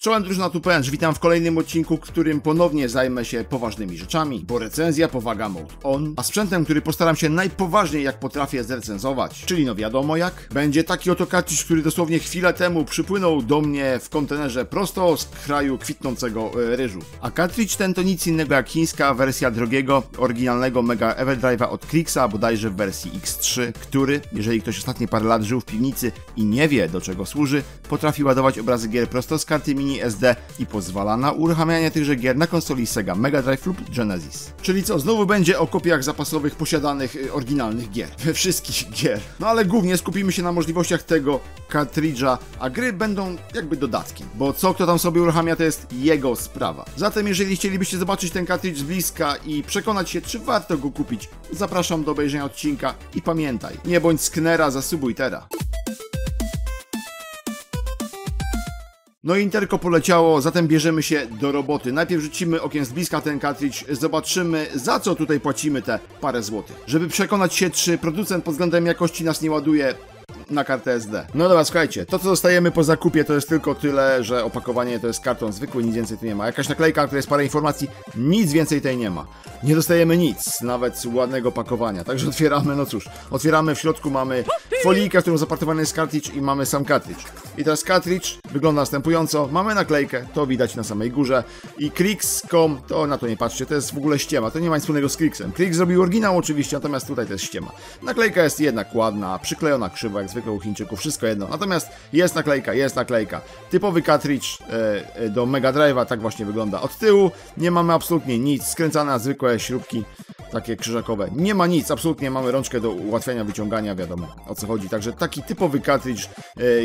Czołem drużyna TuPench, witam w kolejnym odcinku, w którym ponownie zajmę się poważnymi rzeczami, bo recenzja powaga mode on, a sprzętem, który postaram się najpoważniej jak potrafię zrecenzować, czyli no wiadomo jak, będzie taki oto kartridż, który dosłownie chwilę temu przypłynął do mnie w kontenerze prosto z kraju kwitnącego ryżu. A kartridż ten to nic innego jak chińska wersja drogiego, oryginalnego Mega Everdrive'a od Krixa, bodajże w wersji X3, który, jeżeli ktoś ostatnie parę lat żył w piwnicy i nie wie do czego służy, potrafi ładować obrazy gier prosto z karty mini SD i pozwala na uruchamianie tychże gier na konsoli Sega Mega Drive lub Genesis. Czyli co, znowu będzie o kopiach zapasowych posiadanych oryginalnych gier. Wszystkich gier. No ale głównie skupimy się na możliwościach tego kartridża, a gry będą jakby dodatkiem. Bo co kto tam sobie uruchamia, to jest jego sprawa. Zatem jeżeli chcielibyście zobaczyć ten kartridż z bliska i przekonać się, czy warto go kupić, zapraszam do obejrzenia odcinka i pamiętaj, nie bądź sknera, zasubuj teraz. No i interko poleciało, zatem bierzemy się do roboty. Najpierw rzucimy okiem z bliska ten kartridż, zobaczymy za co tutaj płacimy te parę złotych. Żeby przekonać się, czy producent pod względem jakości nas nie ładuje na kartę SD. No dobra, słuchajcie, to co dostajemy po zakupie to jest tylko tyle, że opakowanie to jest karton zwykły, nic więcej tu nie ma. Jakaś naklejka, która jest parę informacji, nic więcej tej nie ma. Nie dostajemy nic, nawet z ładnego pakowania. Także otwieramy, no cóż, otwieramy, w środku mamy folijkę, w którą zapartowany jest kartridż i mamy sam kartridż. I teraz kartridż wygląda następująco, mamy naklejkę, to widać na samej górze i Krix.com, to na to nie patrzcie, to jest w ogóle ściema, to nie ma nic wspólnego z Krixem. Krix zrobił oryginał oczywiście, natomiast tutaj to jest ściema. Naklejka jest jednak ładna, przyklejona krzywo, jak zwykle u Chińczyków, wszystko jedno. Natomiast jest naklejka, jest naklejka. Typowy kartridż do Mega Drive'a, tak właśnie wygląda od tyłu. Nie mamy absolutnie nic, skręcane na zwykłe śrubki, takie krzyżakowe. Nie ma nic, absolutnie mamy rączkę do ułatwiania wyciągania, wiadomo o co chodzi. Także taki typowy kartridż,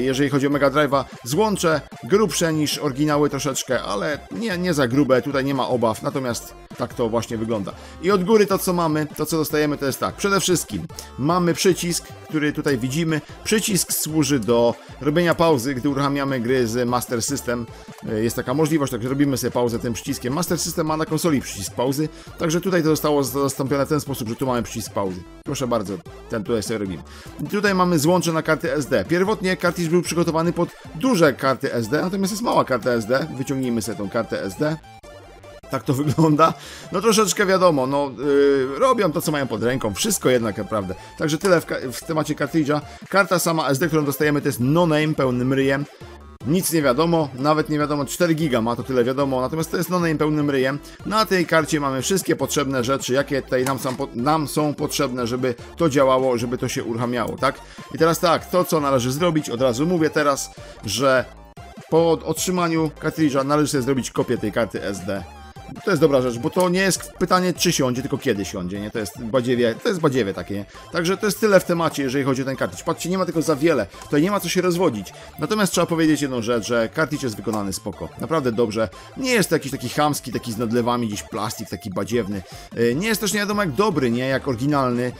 jeżeli chodzi o Mega Drive'a. Złącze grubsze niż oryginały troszeczkę, ale nie za grube, tutaj nie ma obaw, natomiast tak to właśnie wygląda. I od góry to co mamy, to co dostajemy to jest tak. Przede wszystkim mamy przycisk, który tutaj widzimy. Przycisk służy do robienia pauzy, gdy uruchamiamy gry z Master System. Jest taka możliwość, także robimy sobie pauzę tym przyciskiem. Master System ma na konsoli przycisk pauzy, także tutaj to zostało zastąpione w ten sposób, że tu mamy przycisk pauzy. Proszę bardzo, ten tutaj sobie robimy. I tutaj mamy złącze na karty SD. Pierwotnie kartridż był przygotowany pod duże karty SD, natomiast jest mała karta SD. Wyciągnijmy sobie tą kartę SD. Tak to wygląda. No troszeczkę wiadomo, no robią to co mają pod ręką, wszystko jednak naprawdę. Także tyle w temacie kartridża. Karta sama SD, którą dostajemy, to jest no-name pełnym ryjem. Nic nie wiadomo, nawet nie wiadomo, 4 giga ma, to tyle wiadomo, natomiast to jest no-name pełnym ryjem. Na tej karcie mamy wszystkie potrzebne rzeczy, jakie tutaj nam są potrzebne, żeby to działało, żeby to się uruchamiało, tak? I teraz tak, to co należy zrobić, od razu mówię teraz, że po otrzymaniu kartridża należy sobie zrobić kopię tej karty SD. To jest dobra rzecz, bo to nie jest pytanie czy siądzie, tylko kiedy siądzie, nie? To jest badziewie takie, nie? Także to jest tyle w temacie, jeżeli chodzi o ten kartridż. Patrzcie, nie ma tego za wiele, tutaj nie ma co się rozwodzić. Natomiast trzeba powiedzieć jedną rzecz, że kartridż jest wykonany spoko, naprawdę dobrze. Nie jest to jakiś taki chamski, taki z nadlewami, gdzieś plastik, taki badziewny. Nie jest też nie wiadomo jak dobry, nie? Jak oryginalny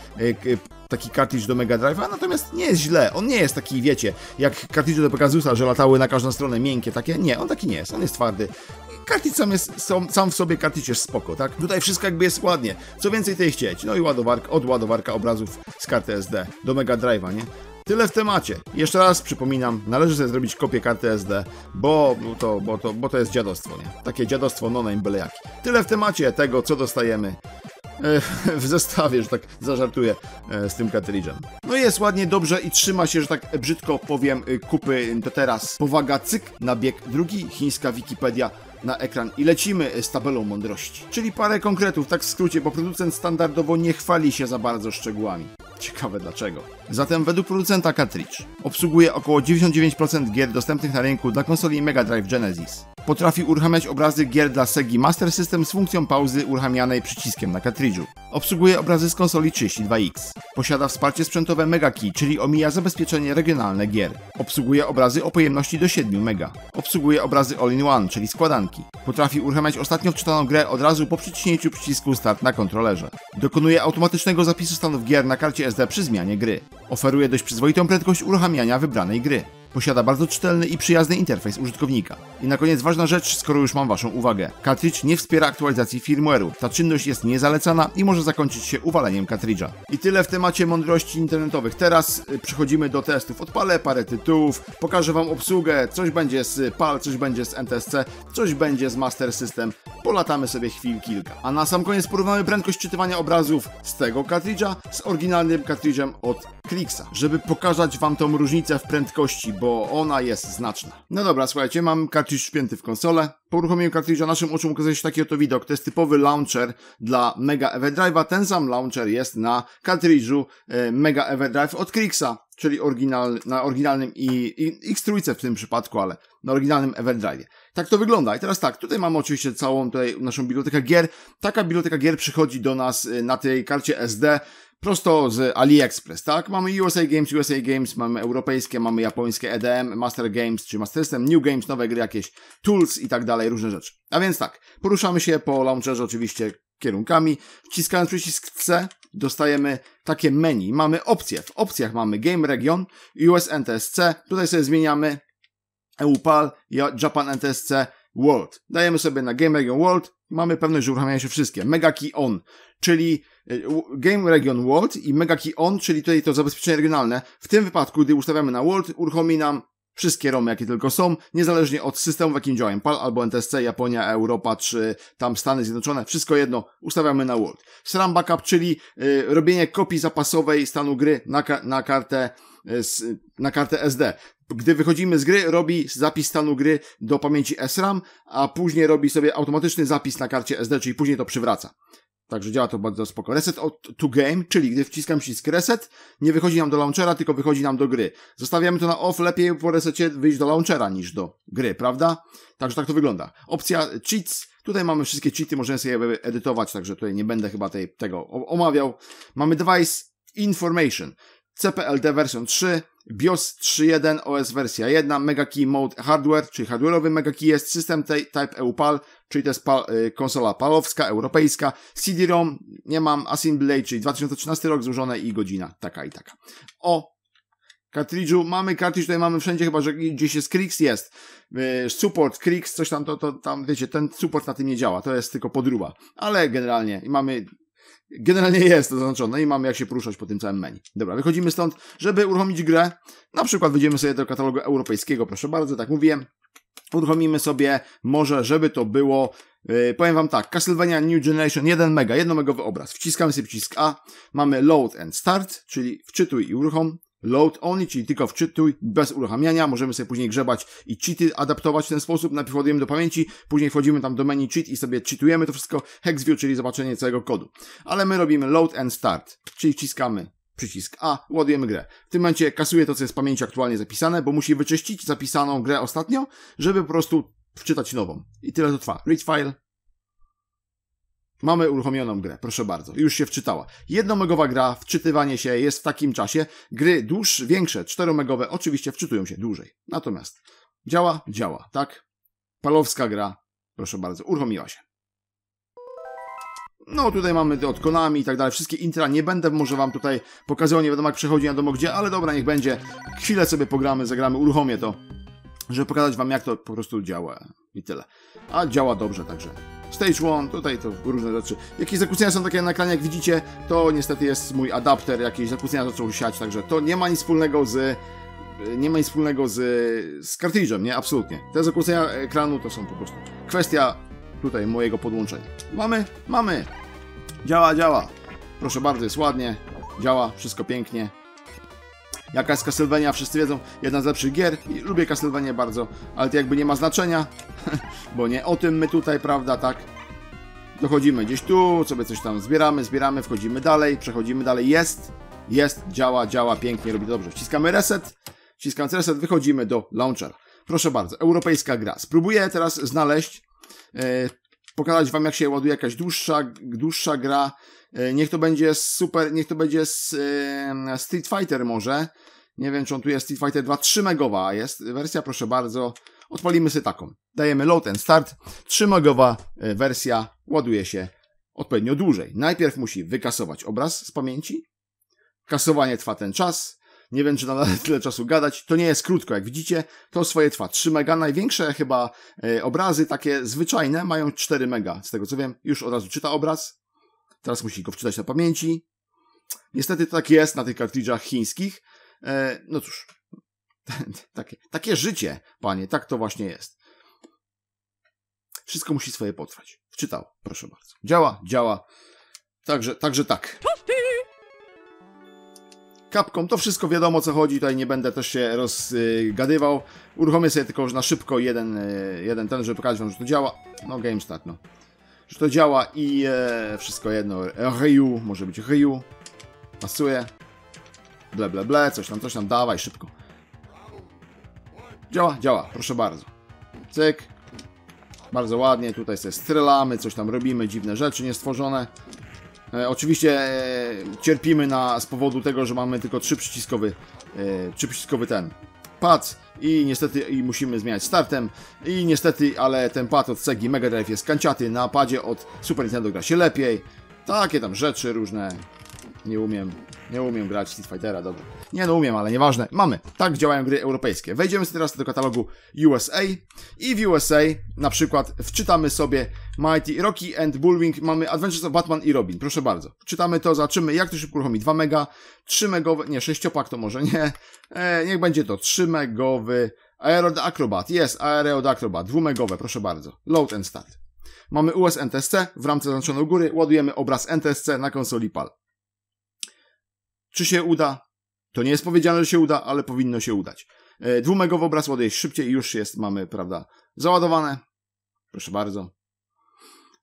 taki kartridż do Mega Drive'a, natomiast nie jest źle. On nie jest taki, wiecie, jak kartridże do Pegasusa, że latały na każdą stronę miękkie, takie. Nie, on taki nie jest, on jest twardy. Kartridż sam w sobie kartridż jest spoko, tak? Tutaj wszystko jakby jest ładnie. Co więcej tutaj chcieć? No i ładowarka obrazów z karty SD do Mega Drive'a, nie? Tyle w temacie. Jeszcze raz przypominam, należy sobie zrobić kopię karty SD, bo to jest dziadostwo, nie? Takie dziadostwo no-name byle jaki. Tyle w temacie tego, co dostajemy w zestawie, że tak zażartuję z tym kartridżem. No i jest ładnie, dobrze i trzyma się, że tak brzydko powiem, kupy do teraz. Powaga, cyk, na bieg drugi, chińska Wikipedia na ekran i lecimy z tabelą mądrości. Czyli parę konkretów, tak w skrócie, bo producent standardowo nie chwali się za bardzo szczegółami. Ciekawe dlaczego. Zatem według producenta kartridż obsługuje około 99% gier dostępnych na rynku dla konsoli Mega Drive Genesis. Potrafi uruchamiać obrazy gier dla Segi Master System z funkcją pauzy uruchamianej przyciskiem na kartridżu. Obsługuje obrazy z konsoli 32X. Posiada wsparcie sprzętowe Mega Key, czyli omija zabezpieczenie regionalne gier. Obsługuje obrazy o pojemności do 7 MB. Obsługuje obrazy All-in-One, czyli składanki. Potrafi uruchamiać ostatnio wczytaną grę od razu po przyciśnięciu przycisku Start na kontrolerze. Dokonuje automatycznego zapisu stanów gier na karcie SD przy zmianie gry. Oferuje dość przyzwoitą prędkość uruchamiania wybranej gry. Posiada bardzo czytelny i przyjazny interfejs użytkownika. I na koniec ważna rzecz, skoro już mam waszą uwagę. Kartridż nie wspiera aktualizacji firmware'u. Ta czynność jest niezalecana i może zakończyć się uwaleniem kartridża. I tyle w temacie mądrości internetowych. Teraz przechodzimy do testów. Odpalę parę tytułów, pokażę wam obsługę, coś będzie z PAL, coś będzie z NTSC, coś będzie z Master System. Polatamy sobie chwil kilka. A na sam koniec porównamy prędkość czytywania obrazów z tego kartridża z oryginalnym kartridżem od Krixa, żeby pokazać wam tą różnicę w prędkości, bo ona jest znaczna. No dobra, słuchajcie, mam kartridż wpięty w konsolę. Po uruchomieniu kartridża naszym oczom ukazuje się taki oto widok. To jest typowy launcher dla Mega Everdrive'a. Ten sam launcher jest na kartridżu Mega Everdrive od Krixa, czyli na oryginalnym i X3 w tym przypadku, ale na oryginalnym Everdrive'ie. Tak to wygląda. I teraz tak, tutaj mamy oczywiście całą tutaj naszą bibliotekę gier. Taka biblioteka gier przychodzi do nas na tej karcie SD prosto z AliExpress, tak? Mamy USA Games, mamy europejskie, mamy japońskie EDM, Master Games, czy Master System, New Games, nowe gry jakieś, Tools i tak dalej, różne rzeczy. A więc tak, poruszamy się po launcherze oczywiście kierunkami. Wciskając przycisk C dostajemy takie menu. Mamy opcje. W opcjach mamy Game Region, US NTSC, tutaj sobie zmieniamy EU-PAL, Japan NTSC, World. Dajemy sobie na Game Region World, mamy pewność, że uruchamiają się wszystkie. Mega Key On, czyli Game Region World i Mega Key On, czyli tutaj to zabezpieczenie regionalne. W tym wypadku, gdy ustawiamy na World, uruchomi nam wszystkie ROMy, jakie tylko są, niezależnie od systemu, w jakim działają. PAL albo NTSC, Japonia, Europa, czy tam Stany Zjednoczone, wszystko jedno, ustawiamy na World. SRAM Backup, czyli robienie kopii zapasowej stanu gry na kartę SD. Gdy wychodzimy z gry, robi zapis stanu gry do pamięci SRAM, a później robi sobie automatyczny zapis na karcie SD, czyli później to przywraca. Także działa to bardzo spoko. Reset to game, czyli gdy wciskam przycisk reset, nie wychodzi nam do launchera, tylko wychodzi nam do gry. Zostawiamy to na off, lepiej po resecie wyjść do launchera niż do gry, prawda? Także tak to wygląda. Opcja cheats, tutaj mamy wszystkie cheaty, możemy sobie je edytować, także tutaj nie będę chyba tego omawiał. Mamy device information, CPLD wersja 3, BIOS 3.1, OS wersja 1, Mega Key Mode Hardware, czyli hardware'owy Mega Key jest, System Type EU-PAL, czyli to jest konsola palowska, europejska, CD-ROM, nie mam, Assembly, czyli 2013 rok złożone i godzina taka i taka. O kartridżu, mamy kartridż, tutaj mamy wszędzie, chyba że gdzieś jest Krix, jest support Krix, coś tam, tam wiecie, ten support na tym nie działa, to jest tylko podróba, ale generalnie jest to zaznaczone i mamy jak się poruszać po tym całym menu. Dobra, wychodzimy stąd, żeby uruchomić grę. Na przykład wyjdziemy sobie do katalogu europejskiego, proszę bardzo, tak mówiłem. Uruchomimy sobie może, żeby to było, powiem wam tak, Castlevania New Generation 1 megowy obraz. Wciskamy sobie przycisk A, mamy Load and Start, czyli wczytuj i uruchom. Load only, czyli tylko wczytuj, bez uruchamiania. Możemy sobie później grzebać i cheaty adaptować w ten sposób. Najpierw ładujemy do pamięci, później wchodzimy tam do menu cheat i sobie cheatujemy to wszystko. Hexview, czyli zobaczenie całego kodu. Ale my robimy Load and Start, czyli wciskamy przycisk A, ładujemy grę. W tym momencie kasuje to, co jest w pamięci aktualnie zapisane, bo musi wyczyścić zapisaną grę ostatnio, żeby po prostu wczytać nową. I tyle to trwa. Read file. Mamy uruchomioną grę, proszę bardzo. Już się wczytała. 1-megowa gra, wczytywanie się jest w takim czasie. Gry większe, 4-megowe, oczywiście wczytują się dłużej. Natomiast działa, tak? Palowska gra, proszę bardzo, uruchomiła się. No tutaj mamy od Konami i tak dalej, wszystkie intra, nie będę może wam tutaj pokazywał, nie wiadomo jak przechodzi, nie wiadomo gdzie, ale dobra, niech będzie. Chwilę sobie pogramy, zagramy, uruchomię to, żeby pokazać wam jak to po prostu działa i tyle. A działa dobrze, także Stage 1, tutaj to różne rzeczy. Jakieś zakłócenia są takie na ekranie, jak widzicie, to niestety jest mój adapter, jakieś zakłócenia zaczął siać, także to nie ma nic wspólnego z kartridżem, nie? Absolutnie. Te zakłócenia ekranu to są po prostu kwestia tutaj mojego podłączenia. Mamy. Działa. Proszę bardzo, jest ładnie. Działa, wszystko pięknie. Jaka jest Castlevania, wszyscy wiedzą, jedna z lepszych gier i lubię Castlevanię bardzo, ale to jakby nie ma znaczenia, bo nie o tym my tutaj, prawda, tak? Dochodzimy gdzieś tu, sobie coś tam zbieramy, wchodzimy dalej, przechodzimy dalej, jest, działa pięknie, robi to dobrze. Wciskamy reset, wciskając reset, wychodzimy do launchera. Proszę bardzo, europejska gra. Spróbuję teraz znaleźć, pokazać wam jak się ładuje jakaś dłuższa gra. Niech to będzie Street Fighter może. Nie wiem, czy on tu jest Street Fighter 2, 3-megowa jest wersja, proszę bardzo. Odpalimy sobie taką. Dajemy Load and Start. 3-megowa wersja ładuje się odpowiednio dłużej. Najpierw musi wykasować obraz z pamięci. Kasowanie trwa ten czas. Nie wiem, czy nadal tyle czasu gadać. To nie jest krótko, jak widzicie. To swoje trwa 3 mega. Największe chyba obrazy, takie zwyczajne, mają 4 mega. Z tego co wiem, już od razu czyta obraz. Teraz musi go wczytać na pamięci. Niestety tak jest na tych kartridżach chińskich. No cóż, takie życie, panie, tak to właśnie jest. Wszystko musi swoje potrwać. Wczytał, proszę bardzo. Działa. Także tak. Capcom, to wszystko wiadomo o co chodzi, tutaj nie będę też się rozgadywał. Uruchomię sobie tylko na szybko jeden ten, żeby pokazać wam, że to działa. No, game start, no. Że to działa i wszystko jedno. Ryu, może być Ryu. Pasuje. Ble, coś tam, dawaj, szybko. Działa, proszę bardzo. Cyk. Bardzo ładnie, tutaj sobie strzelamy, coś tam robimy, dziwne rzeczy niestworzone. Oczywiście cierpimy z powodu tego, że mamy tylko trzyprzyciskowy ten pad i niestety musimy zmieniać startem i niestety, ale ten pad od Segi Mega Drive jest kanciaty, na padzie od Super Nintendo gra się lepiej. Takie tam rzeczy różne. Nie umiem grać Street Fightera, dobra. Nie, no umiem, ale nieważne. Mamy. Tak działają gry europejskie. Wejdziemy sobie teraz do katalogu USA i w USA na przykład wczytamy sobie Mighty Rocky and Bullwing. Mamy Adventures of Batman i Robin. Proszę bardzo. Czytamy to, zobaczymy jak to szybko uruchomi. 2 mega, 3 megowe, nie, 6-pak to może nie. Niech będzie to 3 megowy Aero the Acrobat. Jest Aero the Acrobat. 2 megowe, proszę bardzo. Load and start. Mamy US NTSC. W ramce zaznaczonej u góry ładujemy obraz NTSC na konsoli PAL. Czy się uda? To nie jest powiedziane, że się uda, ale powinno się udać. 2-megowy obraz ładuje szybciej i już jest, mamy, prawda, załadowane. Proszę bardzo.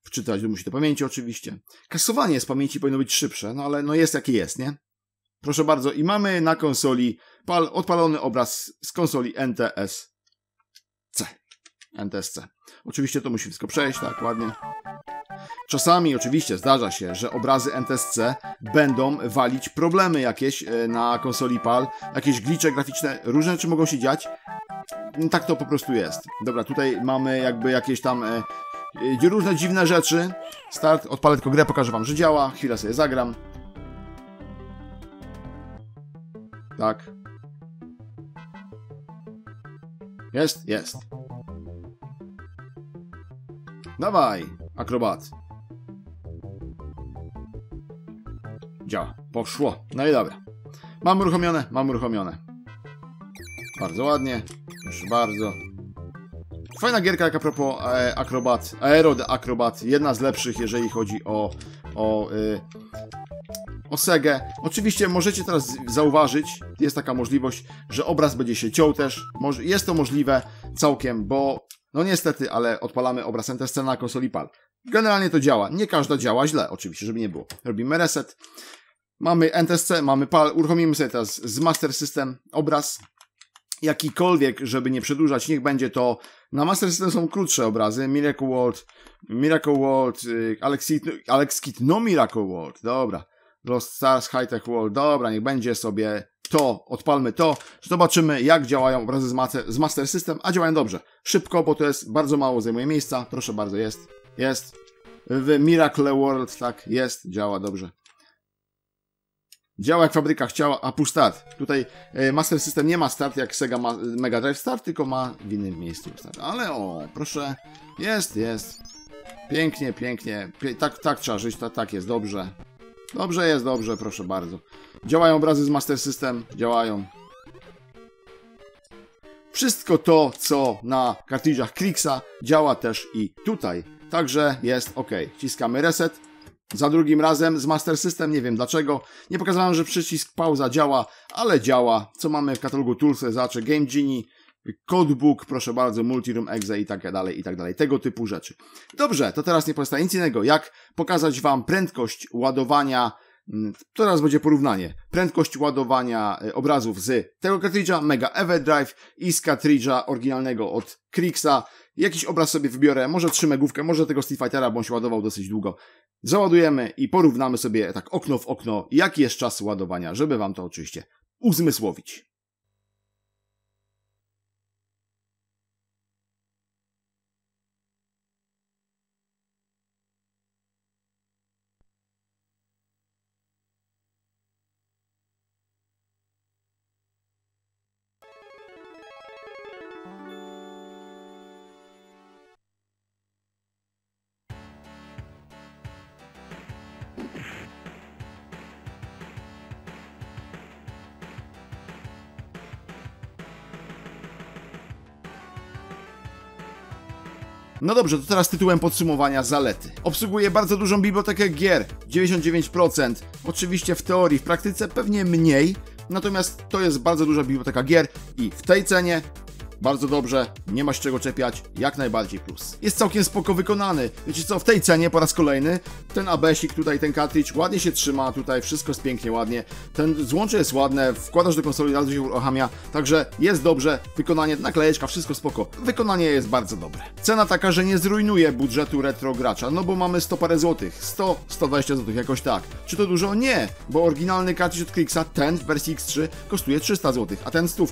Wczytać musi do pamięci oczywiście. Kasowanie z pamięci powinno być szybsze, no ale no jest jakie jest, nie? Proszę bardzo. I mamy na konsoli PAL odpalony obraz z konsoli NTSC. Oczywiście to musi wszystko przejść, tak, ładnie. Czasami oczywiście zdarza się, że obrazy NTSC będą walić problemy jakieś na konsoli PAL, jakieś glitche graficzne, różne rzeczy mogą się dziać. Tak to po prostu jest. Dobra, tutaj mamy jakby jakieś tam różne dziwne rzeczy. Start, odpalę tylko grę, pokażę wam, że działa. Chwilę sobie zagram. Tak. Jest. Dawaj, akrobat. Działa. Poszło. No i dobra. Mam uruchomione. Bardzo ładnie. Proszę bardzo. Fajna gierka jak a propos akrobat. Aero the Acrobat. Jedna z lepszych, jeżeli chodzi o Segę. Oczywiście możecie teraz zauważyć, jest taka możliwość, że obraz będzie się ciął też. Jest to możliwe całkiem, bo no niestety, ale odpalamy obraz NTSC na konsoli PAL. Generalnie to działa. Nie każda działa źle, oczywiście, żeby nie było. Robimy reset. Mamy NTSC, mamy PAL. Uruchomimy sobie teraz z Master System obraz. Jakikolwiek, żeby nie przedłużać, niech będzie to... Na Master System są krótsze obrazy. Miracle World, Alex Kidd, no Miracle World, dobra. Lost Stars, High Tech World, dobra, niech będzie sobie to, odpalmy to, zobaczymy jak działają obrazy z Master System, a działają dobrze. Szybko, bo to jest bardzo mało, zajmuje miejsca, proszę bardzo, jest. W Miracle World, tak, jest, działa dobrze. Działa jak fabryka chciała, a push start. Tutaj Master System nie ma start jak Sega Mega Drive Start, tylko ma w innym miejscu start. Ale o, proszę, jest. Pięknie. Tak trzeba żyć, tak jest, dobrze. Dobrze, proszę bardzo. Działają obrazy z Master System, działają. Wszystko to, co na kartridżach Krixa, działa też i tutaj. Także jest ok. Wciskamy reset. Za drugim razem z Master System, nie wiem dlaczego. Nie pokazałem, że przycisk pauza działa, ale działa. Co mamy w katalogu Tools, Zacze, Game Genie, Codebook, proszę bardzo, Multiroom Exe i tak dalej. Tego typu rzeczy. Dobrze, to teraz nie pozostaje nic innego, jak pokazać wam prędkość ładowania. Teraz będzie porównanie. Prędkość ładowania obrazów z tego kartridża Mega Everdrive i z kartridża oryginalnego od Krixa. Jakiś obraz sobie wybiorę, może 3 megówkę, może tego Street Fightera, bo on się ładował dosyć długo. Załadujemy i porównamy sobie tak okno w okno, jaki jest czas ładowania, żeby wam to oczywiście uzmysłowić. No dobrze, to teraz tytułem podsumowania zalety. Obsługuje bardzo dużą bibliotekę gier, 99%. Oczywiście w teorii, w praktyce pewnie mniej, natomiast to jest bardzo duża biblioteka gier i w tej cenie bardzo dobrze, nie ma się czego czepiać, jak najbardziej plus. Jest całkiem spoko wykonany. Wiecie co, w tej cenie po raz kolejny ten ABS-ik tutaj, ten cartridge ładnie się trzyma, tutaj wszystko jest pięknie, ładnie. Ten złącze jest ładne, wkładasz do konsoli, razu się uruchamia, także jest dobrze, wykonanie, naklejeczka, wszystko spoko. Wykonanie jest bardzo dobre. Cena taka, że nie zrujnuje budżetu retro gracza, no bo mamy 100 parę złotych, 100-120 złotych, jakoś tak. Czy to dużo? Nie, bo oryginalny cartridge od Krixa, ten w wersji X3 kosztuje 300 złotych, a ten 100.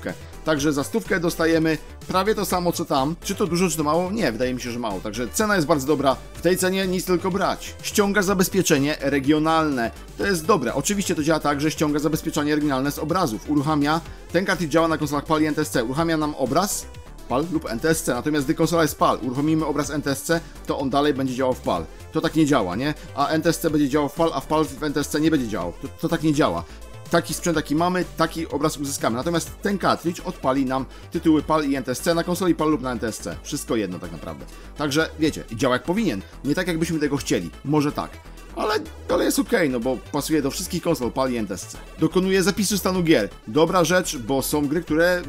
Także za 100 dostajemy prawie to samo co tam. Czy to dużo, czy to mało? Nie, wydaje mi się, że mało. Także cena jest bardzo dobra. W tej cenie nic tylko brać. Ściąga zabezpieczenie regionalne. To jest dobre. Oczywiście to działa tak, że ściąga zabezpieczenie regionalne z obrazów. Uruchamia, ten cartridge działa na konsolach PAL i NTSC. Uruchamia nam obraz PAL lub NTSC. Natomiast gdy konsola jest PAL, uruchomimy obraz NTSC, to on dalej będzie działał w PAL. To tak nie działa, nie? A NTSC będzie działał w PAL, a w PAL w NTSC nie będzie działał. To tak nie działa. Taki sprzęt, jaki mamy, taki obraz uzyskamy. Natomiast ten cartridge odpali nam tytuły PAL i NTSC na konsoli PAL lub na NTSC. Wszystko jedno tak naprawdę. Także wiecie, działa jak powinien. Nie tak jakbyśmy tego chcieli. Może tak. Ale jest okej, no bo pasuje do wszystkich konsol PAL i NTSC. Dokonuje zapisu stanu gier. Dobra rzecz, bo są gry, które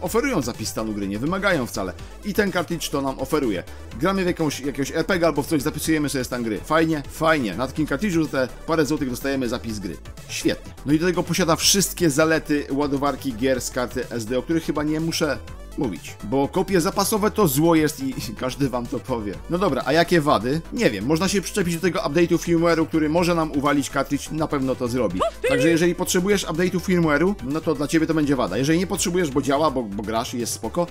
oferują zapis stanu gry, nie wymagają wcale. I ten cartridge to nam oferuje. Gramy w jakiegoś RPG albo w coś, zapisujemy sobie stan gry. Fajnie. Na takim cartridge'u za te parę złotych dostajemy zapis gry. Świetnie. No i do tego posiada wszystkie zalety ładowarki gier z karty SD, o których chyba nie muszę mówić, bo kopie zapasowe to zło jest i każdy wam to powie. No dobra, a jakie wady? Nie wiem, można się przyczepić do tego update'u firmware'u, który może nam uwalić cartridge, na pewno to zrobi. Także jeżeli potrzebujesz update'u firmware'u, no to dla ciebie to będzie wada. Jeżeli nie potrzebujesz, bo działa, bo grasz i jest spoko,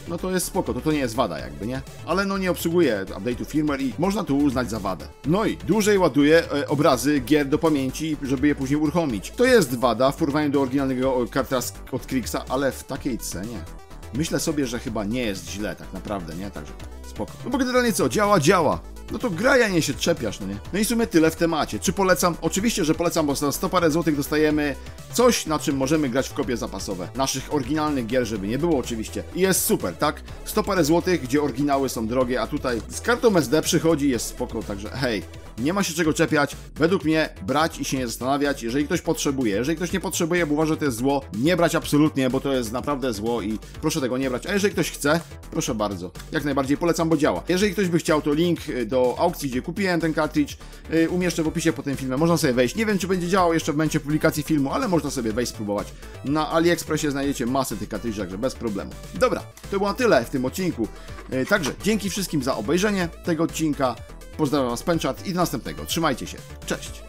no to jest spoko, to nie jest wada jakby, nie? Ale no nie obsługuje update'u firmware i można to uznać za wadę. No i dłużej ładuje obrazy gier do pamięci, żeby je później uruchomić. To jest wada w porównaniu do oryginalnego cartridge'a od Krixa, ale w takiej cenie myślę sobie, że chyba nie jest źle tak naprawdę, nie? Także spoko. No bo generalnie co? Działa. No to gra, ja nie się czepiasz, no nie? No i w sumie tyle w temacie. Czy polecam? Oczywiście, że polecam, bo za 100 parę złotych dostajemy coś, na czym możemy grać w kopie zapasowe. Naszych oryginalnych gier, żeby nie było oczywiście. I jest super, tak? 100 parę złotych, gdzie oryginały są drogie, a tutaj z kartą SD przychodzi, jest spoko, także hej. Nie ma się czego czepiać, według mnie brać i się nie zastanawiać, jeżeli ktoś potrzebuje. Jeżeli ktoś nie potrzebuje, bo uważa, że to jest zło, nie brać absolutnie, bo to jest naprawdę zło i proszę tego nie brać. A jeżeli ktoś chce, proszę bardzo. Jak najbardziej polecam, bo działa. Jeżeli ktoś by chciał, to link do aukcji, gdzie kupiłem ten cartridge, umieszczę w opisie pod tym filmem. Można sobie wejść. Nie wiem, czy będzie działał jeszcze w momencie publikacji filmu, ale można sobie wejść, spróbować. Na AliExpressie znajdziecie masę tych cartridge'ów, także bez problemu. Dobra, to było na tyle w tym odcinku. Także dzięki wszystkim za obejrzenie tego odcinka. Pozdrawiam was, Penczat i do następnego. Trzymajcie się. Cześć!